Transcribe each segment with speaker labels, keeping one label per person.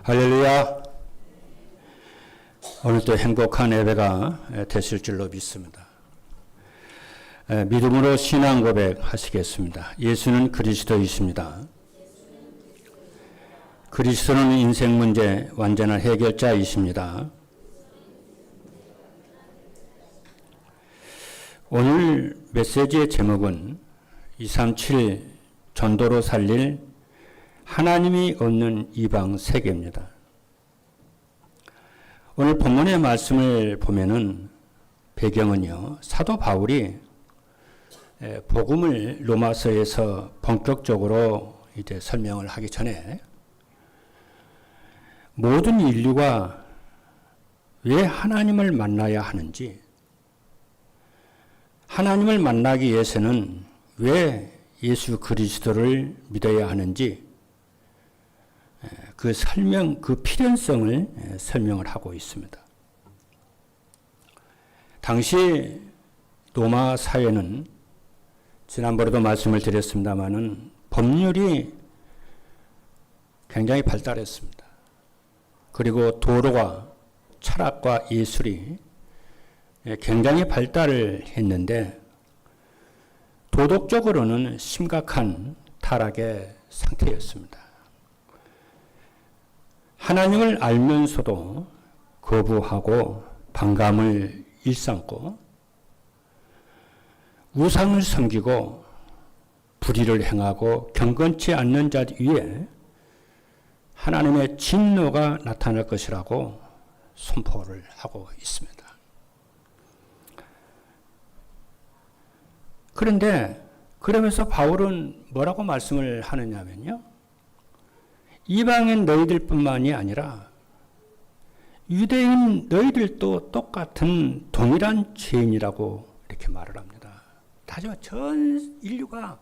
Speaker 1: 할렐루야. 오늘도 행복한 예배가 되실 줄로 믿습니다. 믿음으로 신앙 고백하시겠습니다. 예수는 그리스도이십니다. 그리스도는 인생 문제 완전한 해결자이십니다. 오늘 메시지의 제목은 237 전도로 살릴 하나님이 없는 이방 세계입니다. 오늘 본문의 말씀을 보면은 배경은요, 사도 바울이 복음을 로마서에서 본격적으로 이제 설명을 하기 전에 모든 인류가 왜 하나님을 만나야 하는지, 하나님을 만나기 위해서는 왜 예수 그리스도를 믿어야 하는지 그 설명, 그 필연성을 설명을 하고 있습니다. 당시 로마 사회는 지난번에도 말씀을 드렸습니다마는 법률이 굉장히 발달했습니다. 그리고 도로와 철학과 예술이 굉장히 발달을 했는데 도덕적으로는 심각한 타락의 상태였습니다. 하나님을 알면서도 거부하고 반감을 일삼고 우상을 섬기고 불의를 행하고 경건치 않는 자 위에 하나님의 진노가 나타날 것이라고 선포를 하고 있습니다. 그런데 그러면서 바울은 뭐라고 말씀을 하느냐면요, 이방인 너희들뿐만이 아니라 유대인 너희들도 똑같은 동일한 죄인이라고 이렇게 말을 합니다. 다시 말해 전 인류가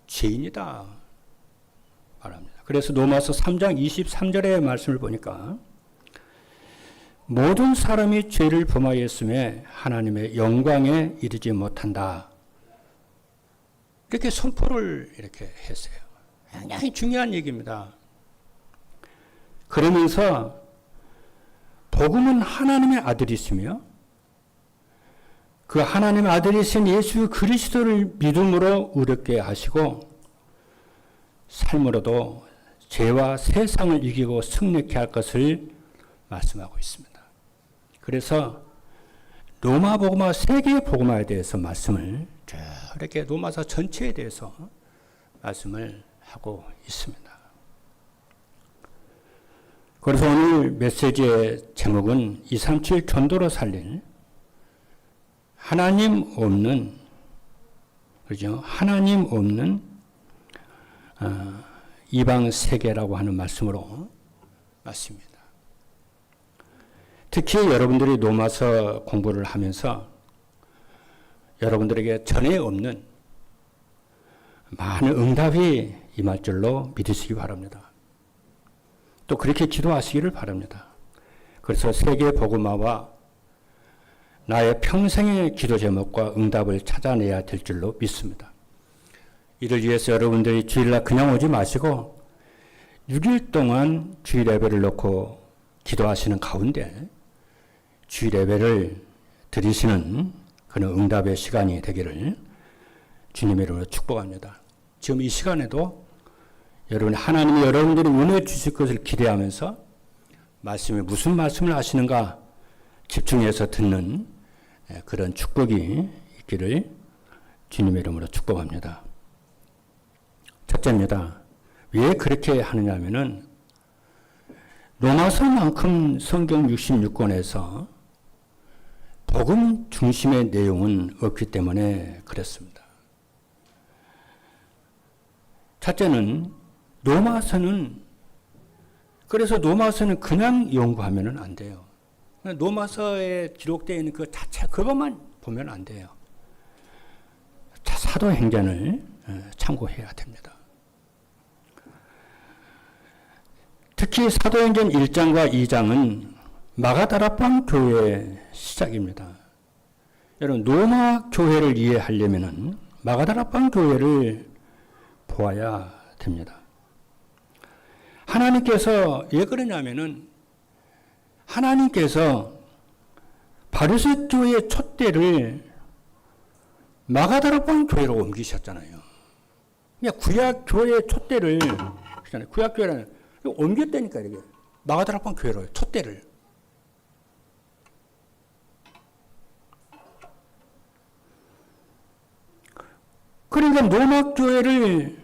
Speaker 1: 죄인이다 말합니다. 그래서 로마서 3장 23절의 말씀을 보니까 모든 사람이 죄를 범하였음에 하나님의 영광에 이르지 못한다, 이렇게 선포를 이렇게 했어요. 굉장히 중요한 얘기입니다. 그러면서 복음은 하나님의 아들이시며 그 하나님의 아들이신 예수 그리스도를 믿음으로 의롭게 하시고 삶으로도 죄와 세상을 이기고 승리케 할 것을 말씀하고 있습니다. 그래서 로마 복음화, 세계 복음화에 대해서 말씀을 이렇게 로마서 전체에 대해서 말씀을 하고 있습니다. 그래서 오늘 메시지의 제목은 237 전도로 살릴 하나님 없는, 그죠? 하나님 없는 이방 세계라고 하는 말씀으로 맞습니다. 특히 여러분들이 로마서 공부를 하면서 여러분들에게 전에 없는 많은 응답이 임할 줄로 믿으시기 바랍니다. 또 그렇게 기도하시기를 바랍니다. 그래서 세계 복음화와 나의 평생의 기도 제목과 응답을 찾아내야 될 줄로 믿습니다. 이를 위해서 여러분들이 주일날 그냥 오지 마시고 6일 동안 주일 예배를 놓고 기도하시는 가운데 주일 예배를 드리시는 그런 응답의 시간이 되기를 주님의 이름으로 축복합니다. 지금 이 시간에도 여러분, 하나님이 여러분들이 은혜 주실 것을 기대하면서 말씀에 무슨 말씀을 하시는가 집중해서 듣는 그런 축복이 있기를 주님의 이름으로 축복합니다. 첫째입니다. 왜 그렇게 하느냐면은 로마서만큼 성경 66권에서 복음 중심의 내용은 없기 때문에 그렇습니다. 첫째는 그래서 로마서는 그냥 연구하면 안 돼요. 로마서에 기록되어 있는 그 자체, 그것만 보면 안 돼요. 사도행전을 참고해야 됩니다. 특히 사도행전 1장과 2장은 마가다라방 교회의 시작입니다. 여러분, 로마 교회를 이해하려면은 마가다라방 교회를 보아야 됩니다. 하나님께서 왜 그러냐면은 하나님께서 바리새 교회의 촛대를 마가다락방 교회로 옮기셨잖아요. 그냥 구약 교회의 촛대를 구약 교회는 옮겼다니까 이게 마가다락방 교회로 촛대를. 그러니까 로마 교회를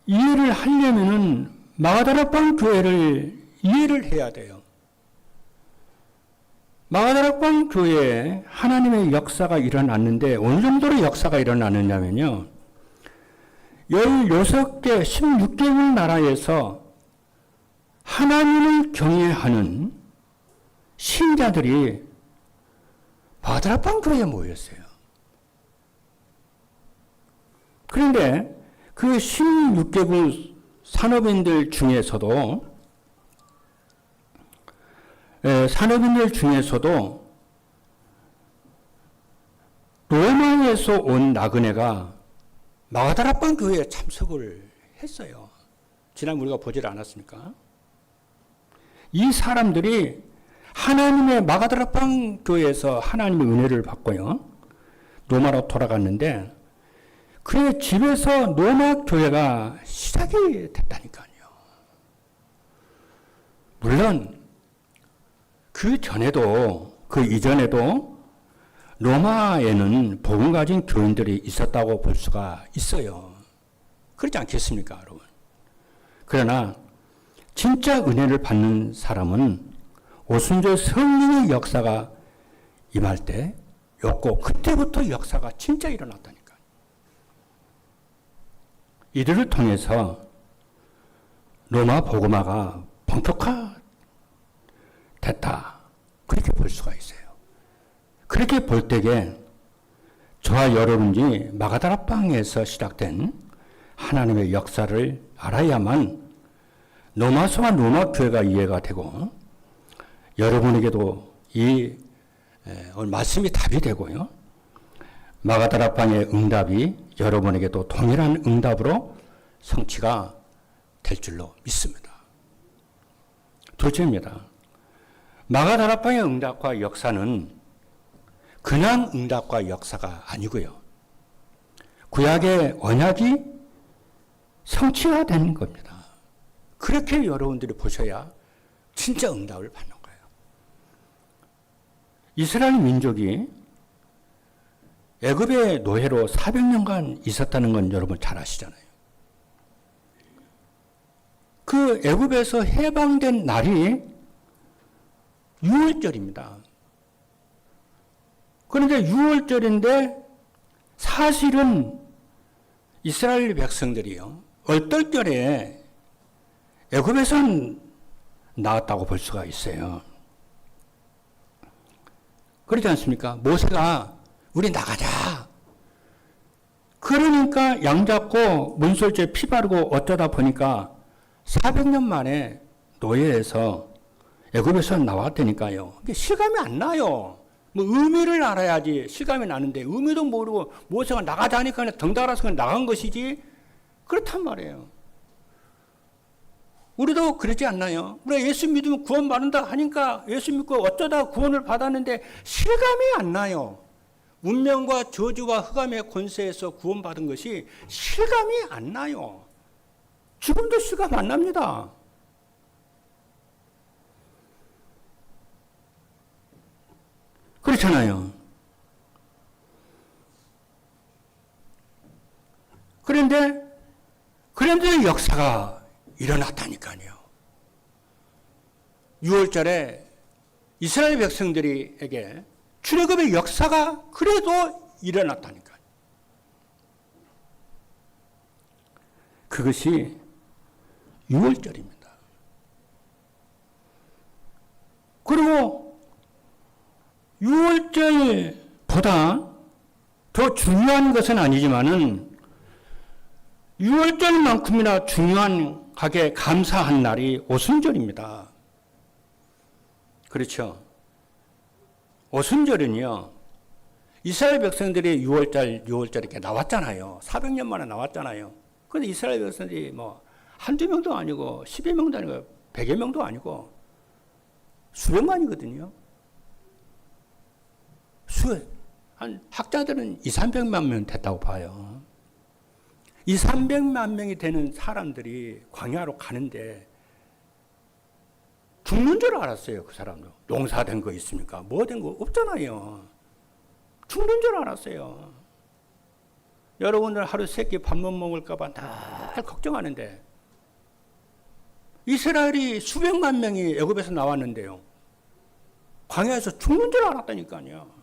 Speaker 1: 이해를 하려면은 마가다락방 교회를 이해를 해야 돼요. 마가다락방 교회에 하나님의 역사가 일어났는데 어느 정도로 역사가 일어났느냐면요. 16개, 16개국 나라에서 하나님을 경외하는 신자들이 마가다락방 교회에 모였어요. 그런데 그 16개국 산업인들 중에서도 로마에서 온 나그네가 마가다락방 교회에 참석을 했어요. 지난 우리가 보질 않았습니까? 이 사람들이 하나님의 마가다락방 교회에서 하나님의 은혜를 받고요. 로마로 돌아갔는데 그의 집에서 로마 교회가 시작이 됐다니까요. 물론 그 전에도 그 이전에도 로마에는 복음 가진 교인들이 있었다고 볼 수가 있어요. 그렇지 않겠습니까, 여러분? 그러나 진짜 은혜를 받는 사람은 오순절 성령의 역사가 임할 때였고 그때부터 역사가 진짜 일어났다니까요. 이들을 통해서 로마 복음화가 본격화됐다. 그렇게 볼 수가 있어요. 그렇게 볼 때에 저와 여러분이 마가다락방에서 시작된 하나님의 역사를 알아야만 로마서와 로마 교회가 이해가 되고 여러분에게도 이 말씀이 답이 되고요. 마가다락방의 응답이 여러분에게도 동일한 응답으로 성취가 될 줄로 믿습니다. 둘째입니다. 마가다락방의 응답과 역사는 그냥 응답과 역사가 아니고요. 구약의 언약이 성취가 되는 겁니다. 그렇게 여러분들이 보셔야 진짜 응답을 받는 거예요. 이스라엘 민족이 애굽의 노예로 400년간 있었다는 건 여러분 잘 아시잖아요. 그 애굽에서 해방된 날이 6월절입니다. 그런데 6월절인데 사실은 이스라엘 백성들이요. 얼떨결에 애굽에서 나왔다고 볼 수가 있어요. 그렇지 않습니까? 모세가 우리 나가자. 그러니까 양 잡고 문설주에 피 바르고 어쩌다 보니까 400년 만에 노예에서 애굽에서 나왔다니까요. 실감이 안 나요. 뭐 의미를 알아야지 실감이 나는데 의미도 모르고 모세가 나가자 하니까 덩달아서 나간 것이지 그렇단 말이에요. 우리도 그러지 않나요? 우리가 예수 믿으면 구원 받는다 하니까 예수 믿고 어쩌다 구원을 받았는데 실감이 안 나요. 운명과 저주와 흑암의 권세에서 구원받은 것이 실감이 안 나요. 지금도 실감 안 납니다. 그렇잖아요. 그런데 역사가 일어났다니까요. 6월절에 이스라엘 백성들에게 출애굽의 역사가 그래도 일어났다니까요. 그것이 6월절입니다. 그리고 6월절보다 더 중요한 것은 아니지만은 6월절만큼이나 중요하게 감사한 날이 오순절입니다. 그렇죠? 오순절은요, 이스라엘 백성들이 6월절 이렇게 나왔잖아요. 400년 만에 나왔잖아요. 그런데 이스라엘 백성들이 한두 명도 아니고 10여 명도 아니고 100여 명도 아니고 수백만이거든요. 한 학자들은 2, 300만 명 됐다고 봐요. 2, 300만 명이 되는 사람들이 광야로 가는데 죽는 줄 알았어요. 그 사람도. 농사된 거 있습니까? 뭐 된 거 없잖아요. 죽는 줄 알았어요. 여러분들 하루 세 끼 밥 못 먹을까 봐 늘 걱정하는데 이스라엘이 수백만 명이 애굽에서 나왔는데요. 광야에서 죽는 줄 알았다니까요.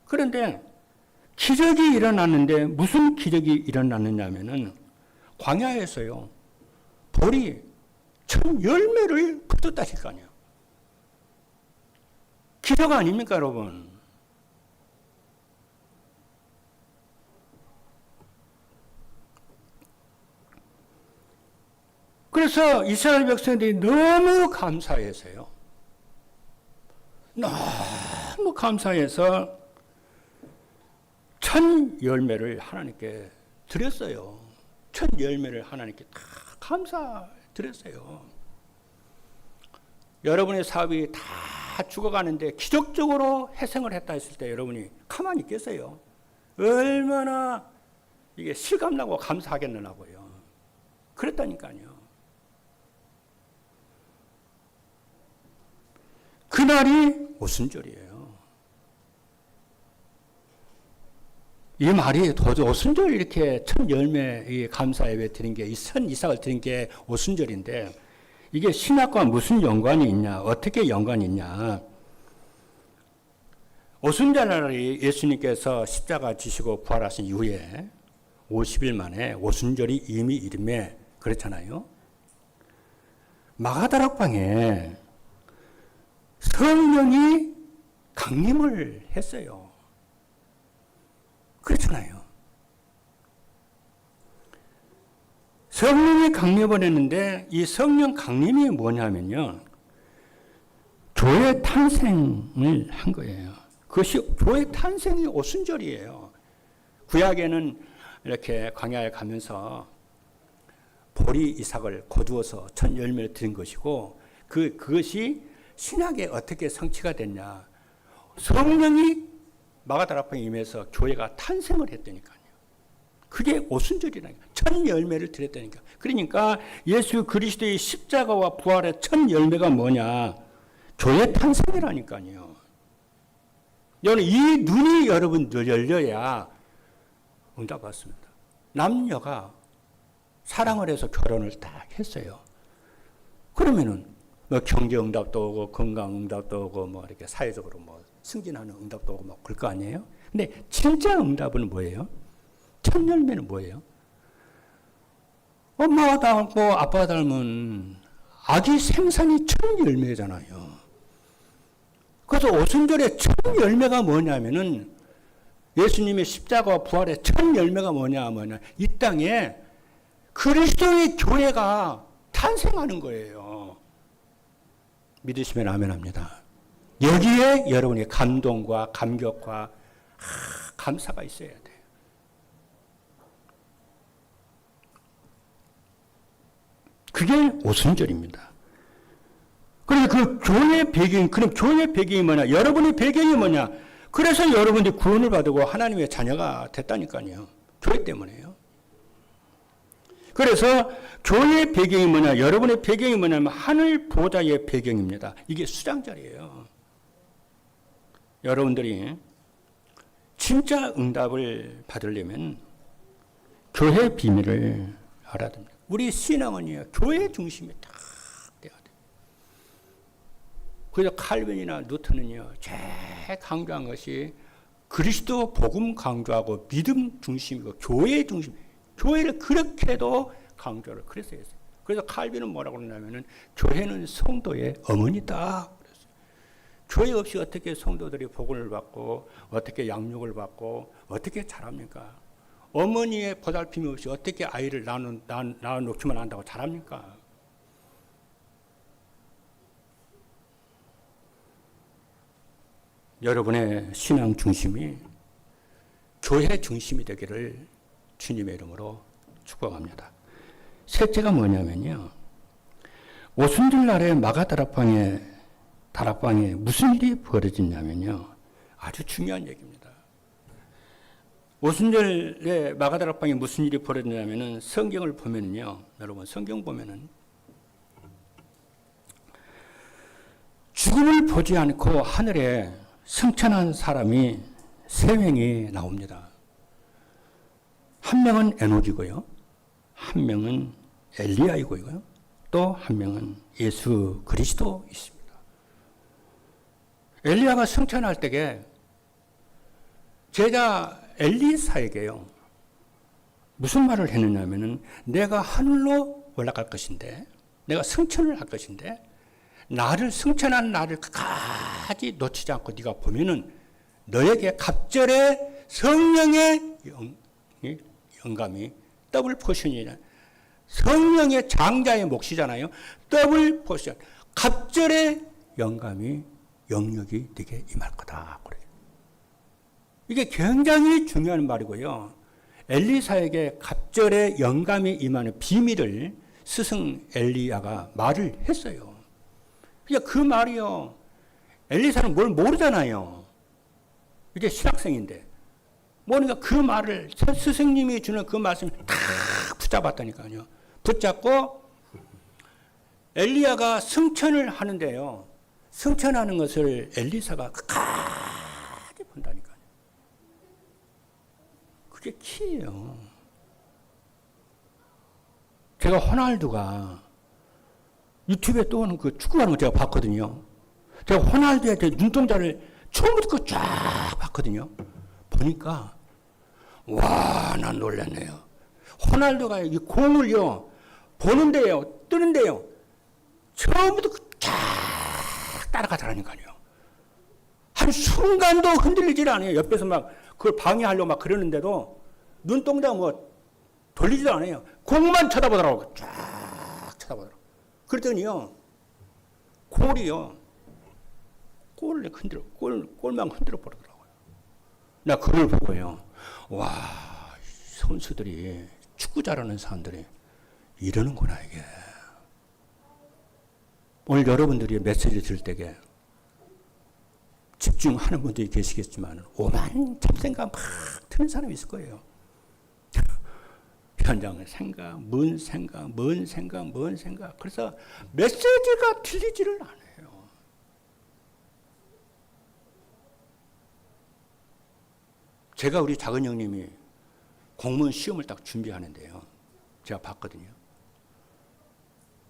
Speaker 1: 그런데 기적이 일어났는데 무슨 기적이 일어났느냐면은 광야에서요. 돌이 10열매를 붙었다니까요. 기적 아닙니까, 여러분? 그래서 이스라엘 백성들이 너무 감사해서요. 너무 감사해서 10열매를 하나님께 드렸어요. 10열매를 하나님께 다 감사드렸어요. 여러분의 사업이 다 죽어가는데 기적적으로 회생을 했다 했을 때 여러분이 가만히 있겠어요? 얼마나 이게 실감나고 감사하겠느냐고요. 그랬다니까요. 그날이 오순절이에요. 이 말이 도저히 오순절 이렇게 첫 열매 감사 예배 드린 게, 이 선 이삭을 드린 게 오순절인데, 이게 신약과 무슨 연관이 있냐, 어떻게 연관이 있냐. 오순절날이 예수님께서 십자가 지시고 부활하신 이후에 50일 만에 오순절이 이미 이름에 그렇잖아요. 마가다락방에 성령이 강림을 했어요. 그렇잖아요. 성령이 강림을 했는데 이 성령 강림이 뭐냐면요. 교회 탄생을 한 거예요. 그것이 교회 탄생이 오순절이에요. 구약에는 이렇게 광야에 가면서 보리 이삭을 거두어서 첫 열매를 드린 것이고 그것이 신약에 어떻게 성취가 됐냐. 성령이 마가다락방에 임해서 교회가 탄생을 했다니까요. 그게 오순절이라니까. 첫 열매를 드렸다니까. 그러니까 예수 그리스도의 십자가와 부활의 첫 열매가 뭐냐. 교회 탄생이라니까요. 여러분 이 눈이 여러분들 열려야 응답 받습니다. 남녀가 사랑을 해서 결혼을 딱 했어요. 그러면은 뭐 경제 응답도 오고 건강 응답도 오고 뭐 이렇게 사회적으로 뭐 승진하는 응답도 오고 뭐 그럴 거 아니에요? 근데 진짜 응답은 뭐예요? 첫 열매는 뭐예요? 엄마가 닮고 아빠가 닮은 아기 생산이 첫 열매잖아요. 그래서 오순절의 첫 열매가 뭐냐면은 예수님의 십자가와 부활의 첫 열매가 뭐냐. 이 땅에 그리스도의 교회가 탄생하는 거예요. 믿으시면 아멘 합니다. 여기에 여러분의 감동과 감격과 감사가 있어야 돼요. 그게 오순절입니다. 그래서 그 교회의 배경, 그럼 교회의 배경이 뭐냐? 여러분의 배경이 뭐냐? 그래서 여러분들이 구원을 받고 하나님의 자녀가 됐다니까요. 교회 때문에요. 그래서 교회의 배경이 뭐냐? 여러분의 배경이 뭐냐면 하늘 보좌의 배경입니다. 이게 수장자리예요. 여러분들이 진짜 응답을 받으려면 교회 비밀을 알아야 됩니다. 우리 신앙은요, 교회 중심이 딱 돼야 돼요. 그래서 칼빈이나 뉴턴은요, 제일 강조한 것이 그리스도 복음 강조하고 믿음 중심이고 교회 중심. 교회를 그렇게도 강조를 그래서 했어요. 그래서 칼빈은 뭐라고 그러냐면은 교회는 성도의 어머니다. 그랬어요. 교회 없이 어떻게 성도들이 복음을 받고 어떻게 양육을 받고 어떻게 자랍니까? 어머니의 보살핌이 없이 어떻게 아이를 낳아놓기만 한다고 자랍니까? 여러분의 신앙 중심이 교회 중심이 되기를 주님의 이름으로 축복합니다. 셋째가 뭐냐면요. 오순절 날에 다락방에 무슨 일이 벌어졌냐면요. 아주 중요한 얘기입니다. 오순절에 마가다락방에 무슨 일이 벌어졌냐면은 성경을 보면요. 여러분 성경 보면은 죽음을 보지 않고 하늘에 승천한 사람이 세 명이 나옵니다. 한 명은 에녹이고요. 한 명은 엘리야이고요. 또 한 명은 예수 그리스도 있습니다. 엘리야가 승천할 때에 제자 엘리사에게요. 무슨 말을 했느냐면은 내가 하늘로 올라갈 것인데 내가 승천을 할 것인데 나를 승천한 나를 끝까지 놓치지 않고 네가 보면은 너에게 갑절의 성령의 영감이 더블 포션이냐 성령의 장자의 몫이잖아요. 더블 포션 갑절의 영감이 영역이 네게 임할 거다. 그래요. 이게 굉장히 중요한 말이고요. 엘리사에게 갑절의 영감이 임하는 비밀을 스승 엘리야가 말을 했어요. 그러니까 그 말이요. 엘리사는 뭘 모르잖아요. 이제 신학생인데. 모르니까 그 말을 스승님이 주는 그 말씀을 다 붙잡았다니까요. 붙잡고 엘리야가 승천을 하는데요. 승천하는 것을 엘리사가 끝까지 본다니까요. 그게 키예요. 제가 호날두가 유튜브에 떠오는 그 축구하는 거 제가 봤거든요. 제가 호날두의 눈동자를 처음부터 쫙 봤거든요. 보니까 와, 난 놀랐네요. 호날두가 이 공을요 보는데요, 뜨는데요, 처음부터 쫙 따라가더라니까요. 한 순간도 흔들리질 않아요. 옆에서 막 그걸 방해하려고 막 그러는데도 눈동자 뭐 돌리지도 않아요. 공만 쳐다보더라고요. 쫙 쳐다보더라고요. 그랬더니요, 골만 흔들어 버리더라고요. 나 그걸 보고요, 와, 선수들이, 축구 잘하는 사람들이 이러는구나, 이게. 오늘 여러분들이 메시지 들을 때에 집중하는 분들이 계시겠지만 오만 잡생각 막 드는 사람이 있을 거예요. 현장의 생각, 뭔 생각. 그래서 메시지가 들리지를 않아요. 제가 우리 작은 형님이 공무원 시험을 딱 준비하는데요. 제가 봤거든요.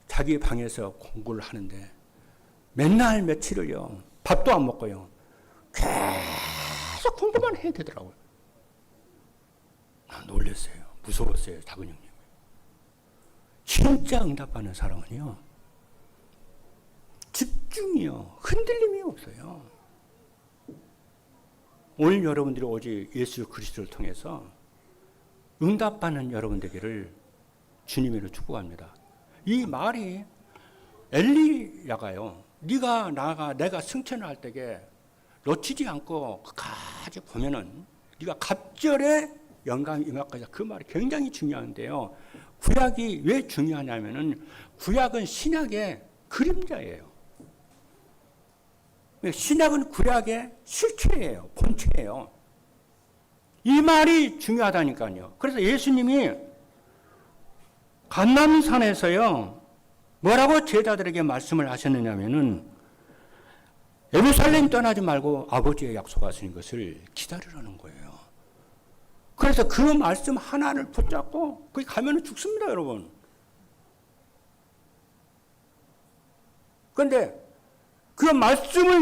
Speaker 1: 자기 방에서 공부를 하는데 맨날 며칠을요. 밥도 안 먹고요. 계속 공부만 해야 되더라고요. 난 놀랐어요. 무서웠어요. 작은 형님. 진짜 응답하는 사람은요. 집중이요. 흔들림이 없어요. 오늘 여러분들이 오직 예수 그리스도를 통해서 응답받는 여러분 되기를 주님으로 축복합니다. 이 말이 엘리야가요. 내가 승천할 때에 놓치지 않고 끝까지 보면은 네가 갑절의 영광이 임할 거다. 그 말이 굉장히 중요한데요. 구약이 왜 중요하냐면은 구약은 신약의 그림자예요. 신약은 구약의 실체예요. 본체예요. 이 말이 중요하다니까요. 그래서 예수님이 감람산에서요, 뭐라고 제자들에게 말씀을 하셨느냐면은 예루살렘 떠나지 말고 아버지의 약속하신 것을 기다리라는 거예요. 그래서 그 말씀 하나를 붙잡고 거기 가면은 죽습니다, 여러분. 그런데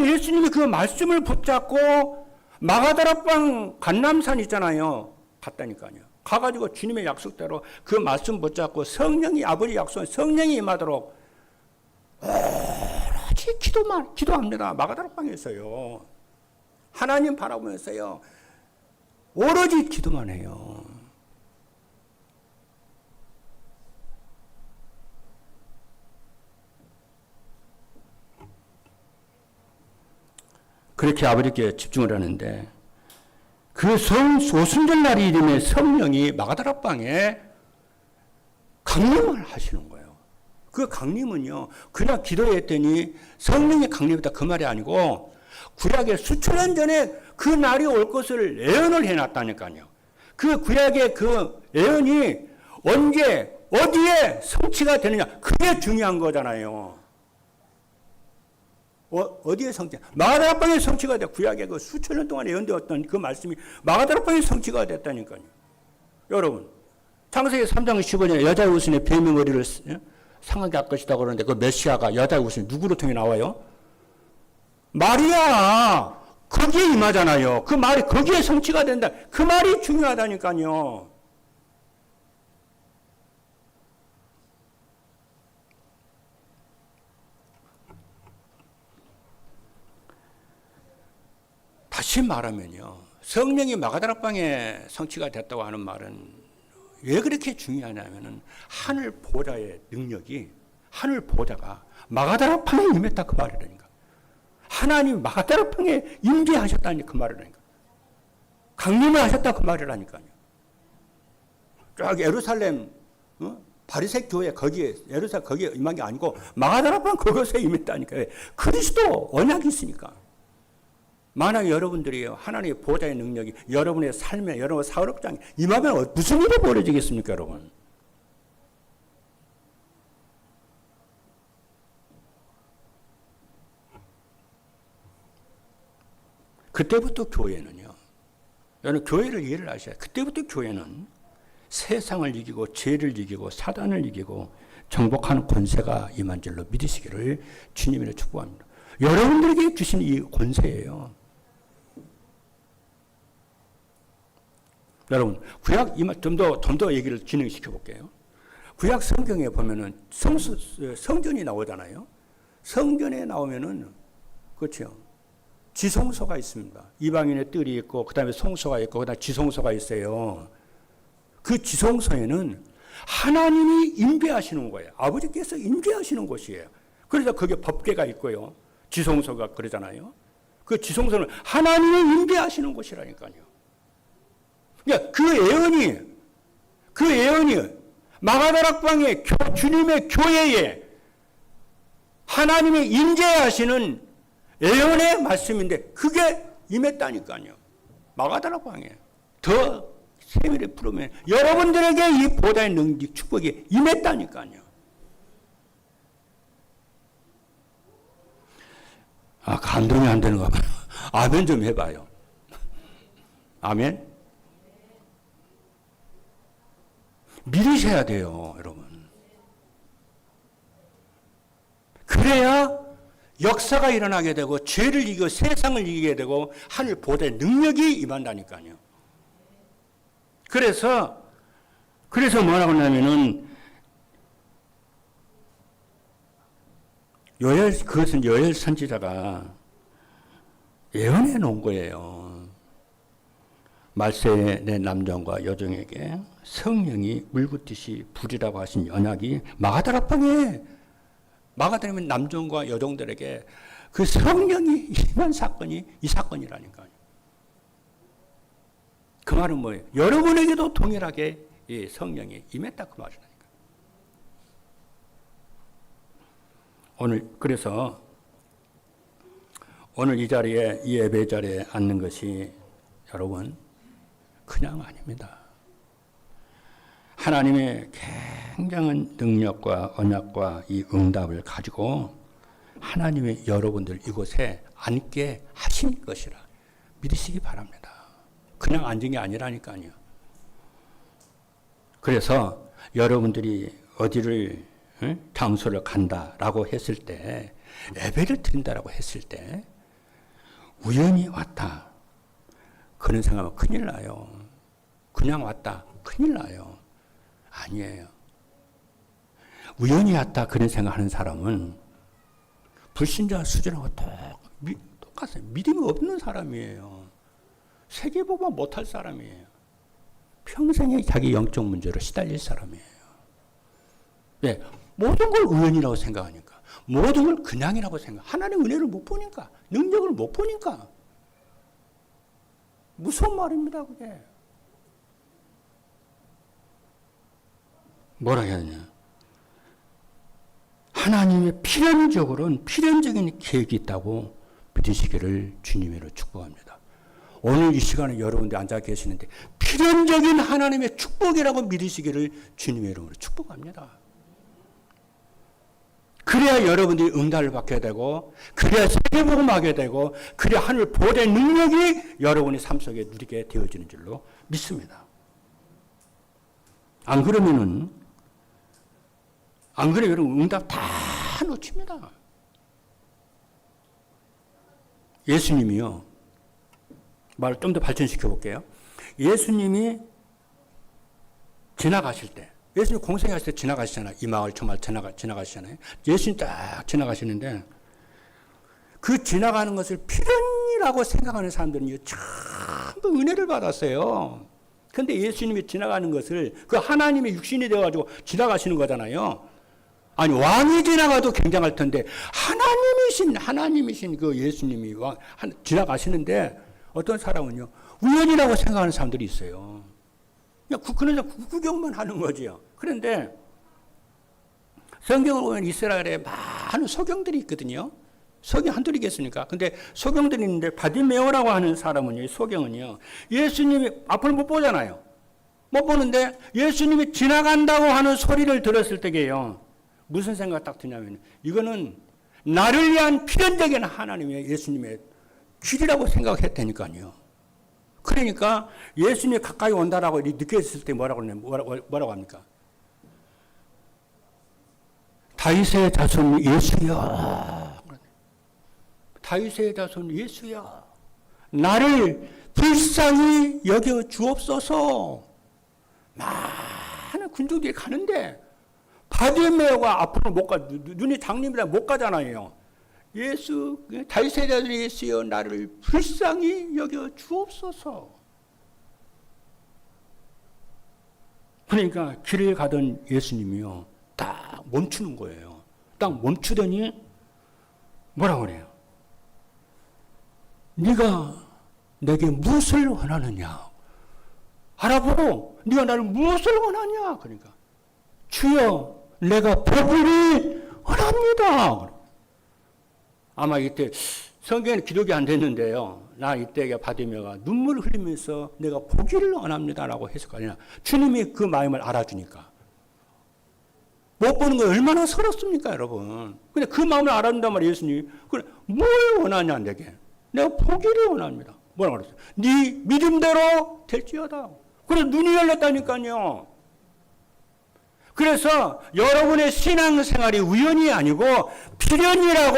Speaker 1: 예수님이 그 말씀을 붙잡고 마가다락방 감람산 있잖아요. 갔다니까요. 가가지고 주님의 약속대로 그 말씀 붙잡고 성령이, 아버지 약속, 성령이 임하도록 오로지 기도합니다. 마가다락방에서요. 하나님 바라보면서요. 오로지 기도만 해요. 그렇게 아버지께 집중을 하는데 그 오순절 날이 이름의 성령이 마가다락방에 강림을 하시는 거예요. 그 강림은요, 그냥 기도했더니 성령의 강림이다 그 말이 아니고 구약에 수천 년 전에 그 날이 올 것을 예언을 해놨다니까요. 그 구약의 그 예언이 언제 어디에 성취가 되느냐, 그게 중요한 거잖아요. 어디에 성취? 마가다락방에 성취가 돼. 구약의 그 수천 년 동안 예언되었던 그 말씀이 마가다락방에 성취가 됐다니까요. 여러분, 창세기 3장 15절에 여자의 우순에 뱀의 머리를 상하게 할 것이다 그러는데 그 메시아가 여자의 우순이 누구로 통해 나와요? 마리아. 거기에 임하잖아요. 그 말이 거기에 성취가 된다. 그 말이 중요하다니까요. 다시 말하면요, 성령이 마가다락방에 성취가 됐다고 하는 말은 왜 그렇게 중요하냐면은 하늘 보좌의 능력이, 하늘 보좌가 마가다락방에 임했다 그 말이라니까. 하나님 마가다락방에 임재하셨다니 그 말이라니까. 강림을 하셨다 그 말이라니까요. 쫙 예루살렘 바리새 교회 거기에 예루살렘 거기에 임한 게 아니고 마가다락방 그것에 임했다니까요. 그리스도 언약이 있으니까. 만약에 여러분들이 하나님의 보좌의 능력이 여러분의 삶에, 여러분의 사역장에 임하면 무슨 일이 벌어지겠습니까, 여러분? 그때부터 교회는요, 여러분 교회를 이해를 하셔야 돼요. 그때부터 교회는 세상을 이기고 죄를 이기고 사단을 이기고 정복하는 권세가 임한 줄로 믿으시기를 주님으로 축복합니다. 여러분들에게 주신 이 권세예요. 여러분, 구약 좀 더 얘기를 진행시켜 볼게요. 구약 성경에 보면은 성전이 나오잖아요. 성전에 나오면은, 그렇죠. 지성소가 있습니다. 이방인의 뜰이 있고, 그 다음에 성소가 있고, 그 다음에 지성소가 있어요. 그 지성소에는 하나님이 임재하시는 거예요. 아버지께서 임재하시는 곳이에요. 그래서 거기에 법궤가 있고요. 지성소가 그러잖아요. 그 지성소는 하나님이 임재하시는 곳이라니까요. 그러니까 그 예언이 마가다락방의 주님의 교회에 하나님이 임재하시는 예언의 말씀인데 그게 임했다니까요. 마가다락방에 더 세밀히 풀으면 여러분들에게 이 보좌의 능력 축복이 임했다니까요. 감동이 안 되는가 봐요. 아멘 좀 해봐요. 아멘. 믿으셔야 돼요, 여러분. 그래야 역사가 일어나게 되고 죄를 이기고 세상을 이기게 되고 하늘 보좌의 능력이 임한다니까요. 그래서 뭐라고 하냐면은 그것은 요엘 선지자가 예언해 놓은 거예요. 말세에 내 남종과 여종에게 성령이 물붓듯이 불이라고 하신 언약이 마가다락방에 남종과 여종들에게 그 성령이 임한 사건이 이 사건이라니까요. 그 말은 뭐예요? 여러분에게도 동일하게 이 성령이 임했다 그 말이라니까. 그래서 오늘 이 자리에, 이 예배 자리에 앉는 것이 여러분 그냥 아닙니다. 하나님의 굉장한 능력과 언약과 이 응답을 가지고 하나님의 여러분들 이곳에 앉게 하신 것이라 믿으시기 바랍니다. 그냥 앉은 게 아니라니까요. 그래서 여러분들이 어디를 장소를 간다라고 했을 때, 예배를 드린다라고 했을 때 우연히 왔다 그런 생각하면 큰일 나요. 그냥 왔다 큰일 나요. 아니에요. 우연히 왔다 그런 생각하는 사람은 불신자 수준하고 똑같아요. 믿음이 없는 사람이에요. 세계보고 못할 사람이에요. 평생에 자기 영적 문제로 시달릴 사람이에요. 네, 모든 걸 우연이라고 생각하니까, 모든 걸 그냥이라고 하나님의 은혜를 못 보니까, 능력을 못 보니까 무서운 말입니다, 그게. 뭐라 해야 되냐? 하나님의 필연적인 계획이 있다고 믿으시기를 주님으로 축복합니다. 오늘 이 시간에 여러분들 앉아 계시는데 필연적인 하나님의 축복이라고 믿으시기를 주님의 이름으로 축복합니다. 그래야 여러분들이 응답을 받게 되고, 그래야 세계복음하게 되고, 그래야 하늘 보호의 능력이 여러분의 삶 속에 누리게 되어지는 줄로 믿습니다. 안 그러면 여러분 응답 다 놓칩니다. 예수님이요. 말을 좀 더 발전시켜 볼게요. 예수님이 지나가실 때, 예수님 공생하실 때 지나가시잖아요. 이 마을 저 마을 지나가시잖아요. 예수님 딱 지나가시는데 그 지나가는 것을 필연이라고 생각하는 사람들은 전부 은혜를 받았어요. 그런데 예수님이 지나가는 것을 그 하나님의 육신이 되어가지고 지나가시는 거잖아요. 아니 왕이 지나가도 굉장할 텐데 하나님이신 그 예수님이 지나가시는데 어떤 사람은요 우연이라고 생각하는 사람들이 있어요. 그냥 구경만 하는 거지요. 그런데 성경을 보면 이스라엘에 많은 소경들이 있거든요. 소경 한둘이겠습니까? 근데 소경들이 있는데 바디메오라고 하는 사람은요, 소경은요, 예수님이 앞을 못 보잖아요. 못 보는데 예수님이 지나간다고 하는 소리를 들었을 때게요. 무슨 생각 딱 드냐면 이거는 나를 위한 필연적인 하나님의 예수님의 길이라고 생각했다니까요. 그러니까 예수님이 가까이 온다라고 느꼈을 때 뭐라고 합니까? 다윗의 자손 예수여. 다윗의 자손 예수여. 나를 불쌍히 여겨 주옵소서. 많은 군중들이 가는데 바디메오가 앞으로 못 가, 눈이 장님이라 못 가잖아요. 예수, 다윗의 자손 예수여 나를 불쌍히 여겨 주옵소서. 그러니까 길을 가던 예수님이요. 딱 멈추는 거예요. 딱 멈추더니 뭐라고 그래요? 네가 내게 무엇을 원하느냐? 알아보고 네가 나를 무엇을 원하냐? 그러니까 주여 내가 보기를 원합니다. 아마 이때 성경에는 기록이 안 됐는데요. 나 이때 바디메오가 눈물을 흘리면서 내가 보기를 원합니다라고 해석하냐. 주님이 그 마음을 알아주니까. 못 보는 거 얼마나 서럽습니까, 여러분. 근데 그 마음을 알아준단 말이에요, 예수님이. 그래, 뭘 원하냐, 내게. 내가 보기를 원합니다. 뭐라고 그랬어요? 네 믿음대로 될지어다. 그래서 눈이 열렸다니까요. 그래서 여러분의 신앙생활이 우연이 아니고 필연이라고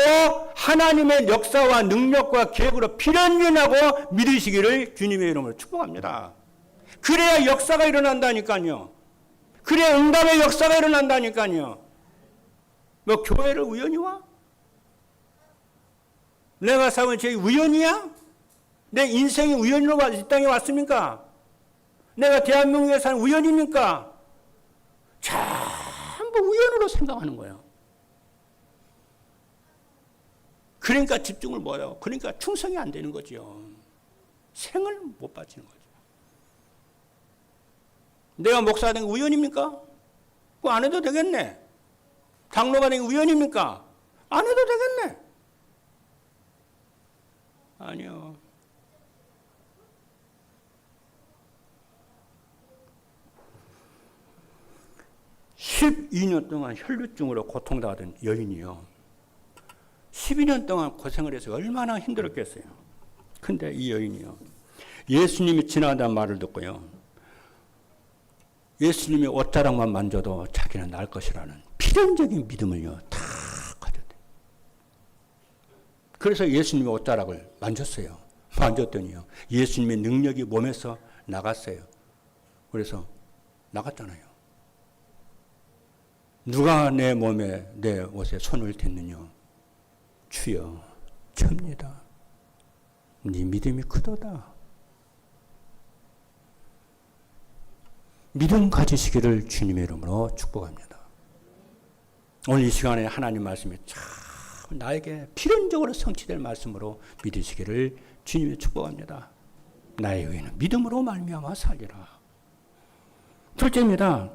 Speaker 1: 하나님의 역사와 능력과 계획으로 필연이라고 믿으시기를 주님의 이름으로 축복합니다. 그래야 역사가 일어난다니까요. 그래야 응답의 역사가 일어난다니까요. 뭐 교회를 우연히 와? 내가 사는 제 우연이야? 내 인생이 우연으로 이 땅에 왔습니까? 내가 대한민국에 사는 우연입니까? 전부 우연으로 생각하는 거예요. 그러니까 집중을 못해요. 그러니까 충성이 안 되는 거죠. 생을 못 바치는 거죠. 내가 목사가 된 게 우연입니까? 그거 안 해도 되겠네. 장로가 된 게 우연입니까? 안 해도 되겠네. 아니요. (12년) 동안 혈루증으로 고통당하던 여인이요. 12년 동안 고생을 해서 얼마나 힘들었겠어요. 근데 이 여인이요. 예수님이 지나가다는 말을 듣고요. 예수님이 옷자락만 만져도 자기는 날 것이라는 필연적인 믿음을요. 다 가졌대요. 그래서 예수님이 옷자락을 만졌어요. 만졌더니요. 예수님의 능력이 몸에서 나갔어요. 그래서 나갔잖아요. 누가 내 몸에 내 옷에 손을 댔느냐? 주여 접니다. 네 믿음이 크도다. 믿음 가지시기를 주님의 이름으로 축복합니다. 오늘 이 시간에 하나님 말씀이 참 나에게 필연적으로 성취될 말씀으로 믿으시기를 주님의 축복합니다. 나의 의인은 믿음으로 말미암아 살리라. 둘째입니다.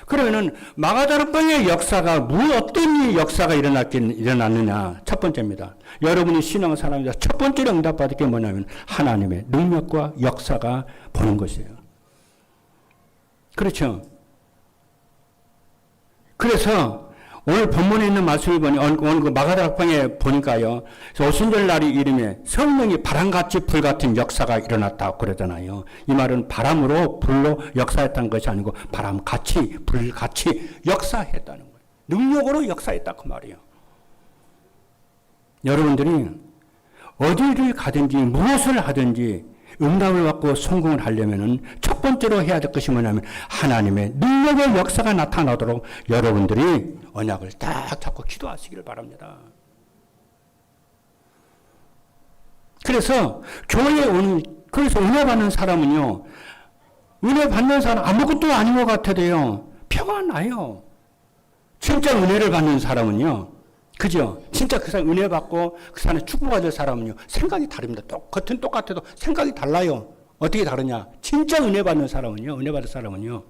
Speaker 1: 그러면은 마가다락방의 역사가 어떤 역사가 일어났느냐. 첫 번째입니다. 여러분이 신앙사람이다. 첫 번째로 응답받을 게 뭐냐면 하나님의 능력과 역사가 보는 것이에요. 그렇죠. 그래서 오늘 본문에 있는 말씀을 보니 오늘 그 마가다락방에 보니까요. 오순절 날이 이름에 성령이 바람같이 불같은 역사가 일어났다고 그러잖아요. 이 말은 바람으로 불로 역사했다는 것이 아니고 바람같이 불같이 역사했다는 거예요. 능력으로 역사했다 그 말이에요. 여러분들이 어디를 가든지 무엇을 하든지 응답을 받고 성공을 하려면은 첫 번째로 해야 될 것이 뭐냐면 하나님의 능력의 역사가 나타나도록 여러분들이 언약을 딱 잡고 기도하시기를 바랍니다. 그래서 교회에 그래서 은혜 받는 사람은요, 은혜 받는 사람 아무것도 아닌 것 같아도요, 표가 나요. 진짜 은혜를 받는 사람은요, 그죠? 진짜 그 사람 은혜 받고 그 사람의 축복받을 사람은요, 생각이 다릅니다. 겉은 똑같아도 생각이 달라요. 어떻게 다르냐? 진짜 은혜 받는 사람은요, 은혜 받을 사람은요,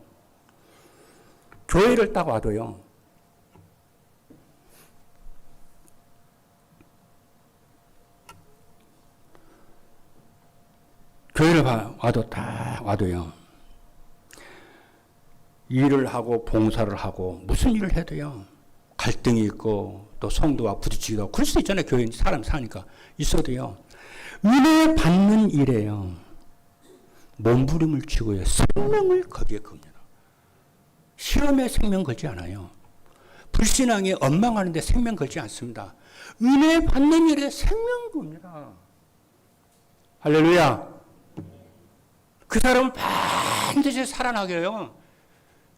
Speaker 1: 교회를 딱 와도요, 교회를 와도요, 일을 하고 봉사를 하고 무슨 일을 해도요, 갈등이 있고 또 성도와 부딪히기도 하고 그럴 수 있잖아요. 교회 사람 사니까 있어도요. 은혜 받는 일에요. 몸부림을 치고요. 생명을 거기에 겁니다. 시험에 생명 걸지 않아요. 불신앙에 엉망하는데 생명 걸지 않습니다. 은혜 받는 일에 생명 겁니다. 할렐루야. 그 사람은 반드시 살아나게 해요.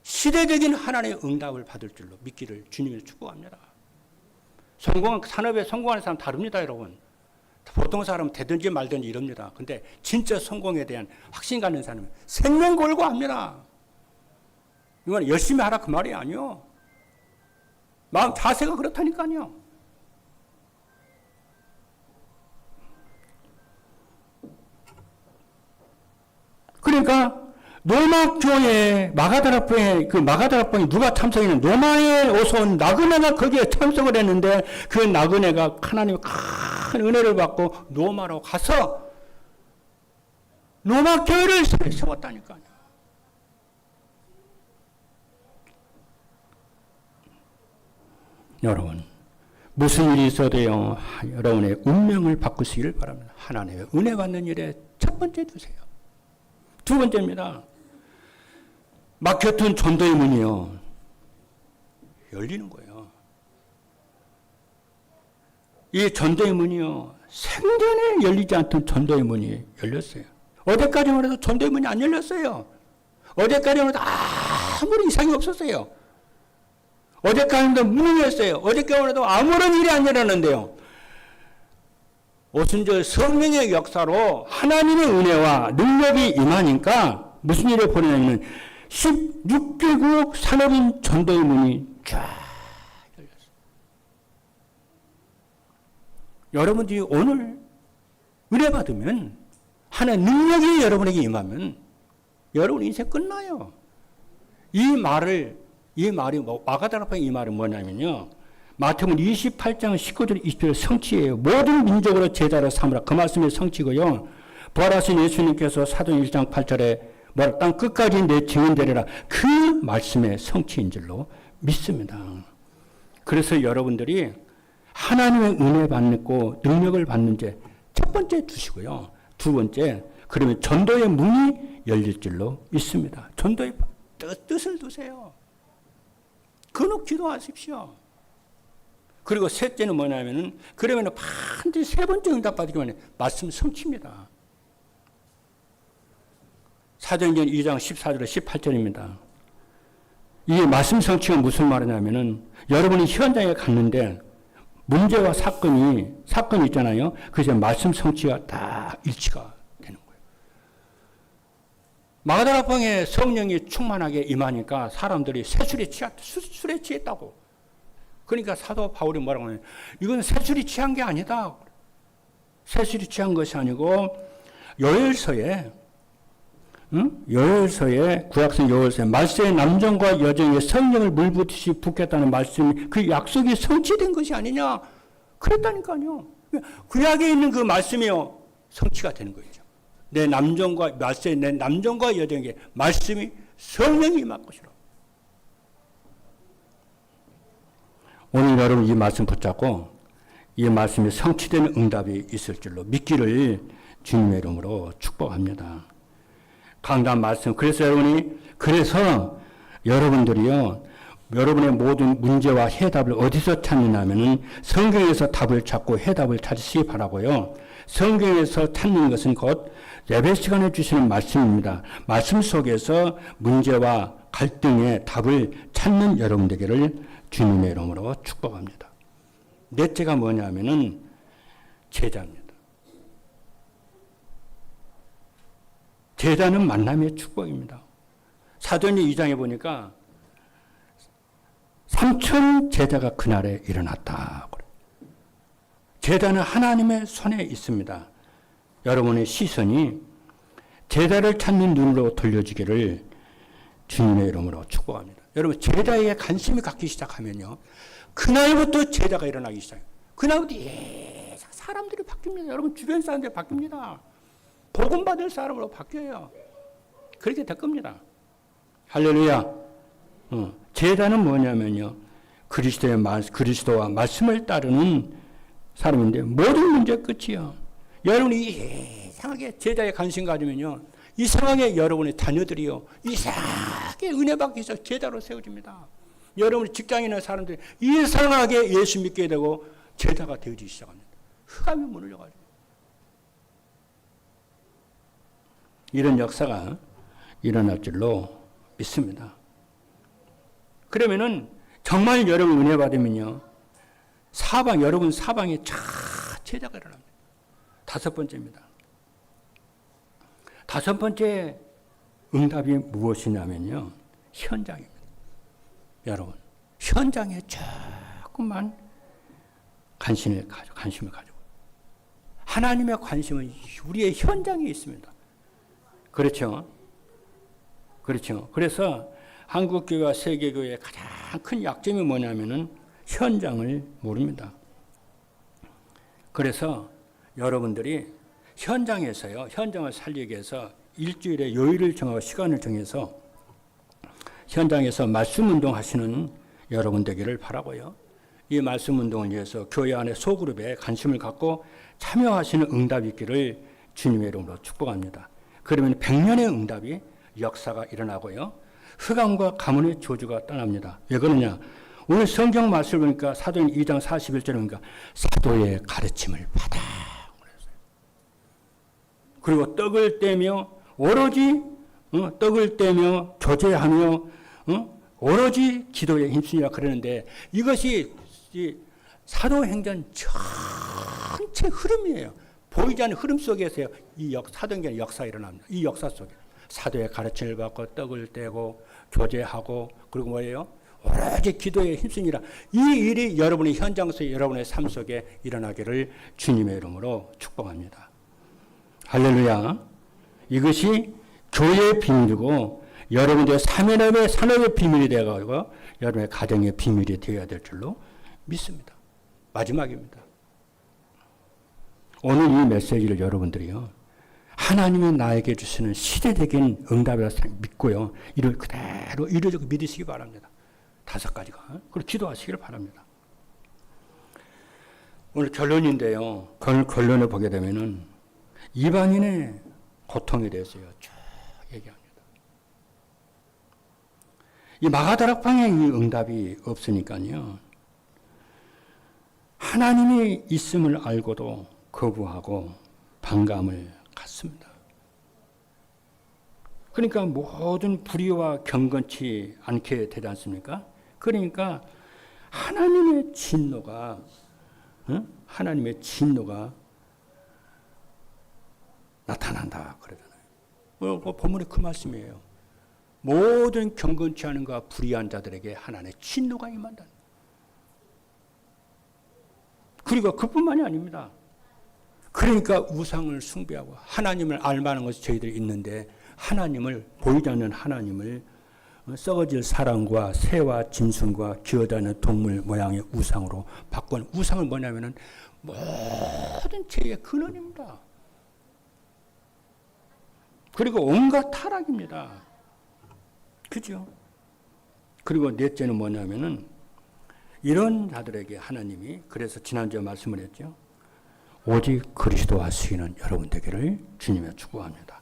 Speaker 1: 시대적인 하나님의 응답을 받을 줄로 믿기를 주님을 축복합니다. 산업에 성공하는 사람 다릅니다, 여러분. 보통 사람은 되든지 말든지 이럽니다. 근데 진짜 성공에 대한 확신 갖는 사람은 생명 걸고 합니다. 이건 열심히 하라 그 말이 아니요. 마음 자세가 그렇다니까요. 그러니까 로마 교회 마가다락방에 누가 참석했는데 로마에 어서 온 나그네가 거기에 참석을 했는데 그 나그네가 하나님의 큰 은혜를 받고 로마로 가서 로마 교회를 세웠다니까요. 여러분 무슨 일이 있어도요, 여러분의 운명을 바꾸시기를 바랍니다. 하나님의 은혜 받는 일에 첫 번째 두세요. 두 번째입니다. 막혔던 전도의 문이요, 열리는 거예요. 이 전도의 문이요, 생전에 열리지 않던 전도의 문이 열렸어요. 어제까지만 해도 전도의 문이 안 열렸어요. 어제까지만 해도 아무런 이상이 없었어요. 어제까지만 해도 무능했어요. 어제까지만 해도 아무런 일이 안 일어났는데요. 오순절 성령의 역사로 하나님의 은혜와 능력이 임하니까 무슨 일을 벌이냐면 16개국 산업인 전도의 문이 쫙 열렸어요. 여러분들이 오늘 은혜 받으면 하나님의 능력이 여러분에게 임하면 여러분 인생 끝나요. 이 말이 마가다락방의 이 말은 뭐냐면요, 마태복음 28장 19절 20절 성취예요. 모든 민족으로 제자로 삼으라. 그 말씀이 성취고요. 부활하신 예수님께서 사도행 1장 8절에 땅 끝까지 내 증인 되리라. 그 말씀의 성취인 줄로 믿습니다. 그래서 여러분들이 하나님의 은혜 받고 능력을 받는 제 첫 번째 두시고요. 두 번째, 그러면 전도의 문이 열릴 줄로 믿습니다. 전도의 뜻을 두세요. 근혹 기도하십시오. 그리고 셋째는 뭐냐면은, 그러면 반드시 세 번째 응답받기만 해. 말씀 성취입니다. 사도행전 2장 14절에 18절입니다. 이 말씀 성취가 무슨 말이냐면은, 여러분이 현장에 갔는데 문제와 사건이 있잖아요. 그래서 말씀 성취가 다 일치가 되는 거예요. 마가다락방에 성령이 충만하게 임하니까 사람들이 술에 취했다고. 그러니까 사도 바울이 뭐라고 하냐면, 이건 새술이 취한 게 아니다. 새술이 취한 것이 아니고 요엘서에 요엘서에 구약성 요엘서에 말세의 남정과 여정에 성령을 물붓듯이 붓겠다는 말씀이 그 약속이 성취된 것이 아니냐 그랬다니까요. 구약에 있는 그 말씀이요 성취가 되는 거죠. 내 남정과 말세의 내 남정과 여정에 말씀이 성령이 임할 것이라. 오늘 여러분 이 말씀 붙잡고 이 말씀이 성취되는 응답이 있을 줄로 믿기를 주님의 이름으로 축복합니다. 강단 말씀. 그래서 여러분들이요, 여러분의 모든 문제와 해답을 어디서 찾느냐면은 성경에서 답을 찾고 해답을 찾으시기 바라고요. 성경에서 찾는 것은 곧 예배 시간에 주시는 말씀입니다. 말씀 속에서 문제와 갈등의 답을 찾는 여러분 되기를 주님의 이름으로 축복합니다. 넷째가 뭐냐면은 제자입니다. 제자는 만남의 축복입니다. 사도행전 2장에 보니까 3천 제자가 그날에 일어났다. 제자는 하나님의 손에 있습니다. 여러분의 시선이 제자를 찾는 눈으로 돌려지기를 주님의 이름으로 축복합니다. 여러분 제자에게 관심이 갖기 시작하면요. 그날부터 제자가 일어나기 시작해요. 그날부터 사람들이 바뀝니다. 여러분 주변 사람들이 바뀝니다. 복음 받을 사람으로 바뀌어요. 그렇게 될 겁니다. 할렐루야. 제자는 뭐냐면요. 그리스도와 말씀을 따르는 사람인데 모든 문제 끝이요. 여러분이 이상하게 제자에 관심 가지면요. 이상하게 여러분의 자녀들이요. 이상하게 은혜 받기 위해서 제자로 세워집니다. 여러분 직장인의 사람들이 이상하게 예수 믿게 되고 제자가 되어지기 시작합니다. 흑암이 문을 열어가지고. 이런 역사가 일어날 줄로 믿습니다. 그러면은 정말 여러분 은혜 받으면요. 여러분 사방에 쫙 제자가 일어납니다. 다섯 번째입니다. 다섯 번째 응답이 무엇이냐면요. 현장입니다. 여러분, 현장에 조금만 관심을 가지고. 하나님의 관심은 우리의 현장에 있습니다. 그렇죠? 그렇죠. 그래서 한국교회와 세계교회의 가장 큰 약점이 뭐냐면은 현장을 모릅니다. 그래서 여러분들이 현장에서요, 현장을 살리기 위해서 일주일에 요일을 정하고 시간을 정해서 현장에서 말씀 운동 하시는 여러분 되기를 바라고요. 이 말씀 운동을 위해서 교회 안에 소그룹에 관심을 갖고 참여하시는 응답이 있기를 주님의 이름으로 축복합니다. 그러면 100년의 응답이 역사가 일어나고요. 흑암과 가문의 저주가 떠납니다. 왜 그러냐? 오늘 성경 말씀을 보니까 사도행 2장 41절에 보니까 사도의 가르침을 받아. 그리고 떡을 떼며 오로지 떡을 떼며 교제하며 오로지 기도에 힘쓰니라 그러는데 이것이 사도행전 전체 흐름이에요. 보이지 않는 흐름 속에서 이 사도행전 역사가 일어납니다. 이 역사 속에 사도의 가르침을 받고 떡을 떼고 교제하고 그리고 뭐예요? 오로지 기도에 힘쓰니라. 이 일이 여러분의 현장 속에 여러분의 삶 속에 일어나기를 주님의 이름으로 축복합니다. 할렐루야. 이것이 교회의 비밀이고 여러분들의 사면업의 산업의 비밀이 되어가지고 여러분의 가정의 비밀이 되어야 될 줄로 믿습니다. 마지막입니다. 오늘 이 메시지를 여러분들이요. 하나님이 나에게 주시는 시대적인 응답이라 믿고요. 이를 그대로 이루어지고 믿으시기 바랍니다. 5가지가. 그리고 기도하시기를 바랍니다. 오늘 결론인데요. 결론을 보게 되면은 이방인의 고통에 대해서요. 쭉 얘기합니다. 이 마가다락방에 이 응답이 없으니까요. 하나님이 있음을 알고도 거부하고 반감을 갖습니다. 그러니까 모든 불의와 경건치 않게 되지 않습니까? 그러니까 하나님의 진노가 나타난다 그러잖아요. 본문이 그 말씀이에요. 모든 경건치 않은 과 불의한 자들에게 하나님의 진노가 임한다. 그리고 그뿐만이 아닙니다. 그러니까 우상을 숭배하고 하나님을 알만한 것이 저희들이 있는데 하나님을, 보이지 않는 하나님을 썩어질 사람과 새와 짐승과 기어다니는 동물 모양의 우상으로 바꾼, 우상은 뭐냐면은 모든 죄의 근원입니다. 그리고 온갖 타락입니다. 그죠? 그리고 넷째는 뭐냐면은 이런 자들에게 하나님이, 그래서 지난주에 말씀을 했죠. 오직 그리스도와 쓰이는 여러분 되기를 주님의 축복합니다.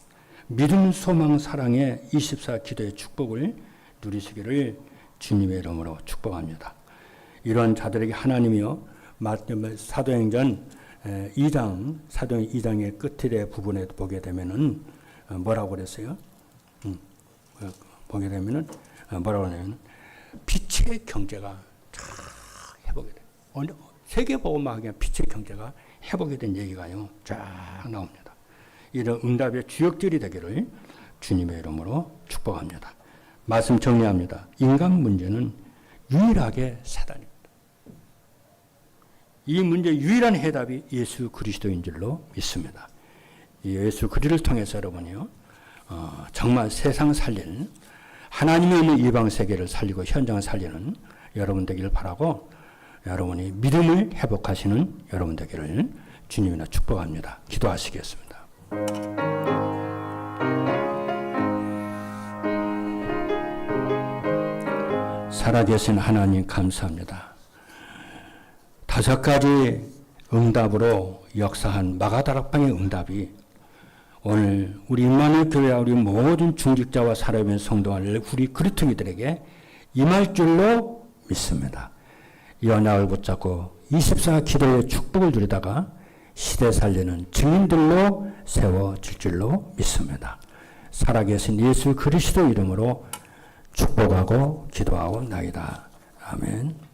Speaker 1: 믿음, 소망, 사랑의 24 기도의 축복을 누리시기를 주님의 이름으로 축복합니다. 이런 자들에게 하나님이요, 사도행전 2장, 사도행 2장의 끝의 부분에 보게 되면은 뭐라고 그랬어요? 보게 되면은 뭐라고 하냐면 빛의 경제가 회복이 돼. 세계보고마하게 빛의 경제가 회복이 된 얘기가요, 쫙 나옵니다. 이런 응답의 주역들이 되기를 주님의 이름으로 축복합니다. 말씀 정리합니다. 인간 문제는 유일하게 사단입니다. 이 문제의 유일한 해답이 예수 그리스도인 줄로 믿습니다. 이 예수 그리스도를 통해서 여러분이요, 정말 세상 살리는, 하나님이 있는 이방 세계를 살리고 현장을 살리는 여러분 되기를 바라고, 여러분이 믿음을 회복하시는 여러분 되기를 주님이나 축복합니다. 기도하시겠습니다. 살아계신 하나님 감사합니다. 5가지 응답으로 역사한 마가다락방의 응답이 오늘 우리 임마누엘 교회와 우리 모든 중직자와 살아있는 성도들, 우리 그리스도인들에게 임할 줄로 믿습니다. 연약을 붙잡고 24 기도의 축복을 누리다가 시대 살리는 증인들로 세워질 줄로 믿습니다. 살아계신 예수 그리스도 이름으로 축복하고 기도하고 나이다. 아멘.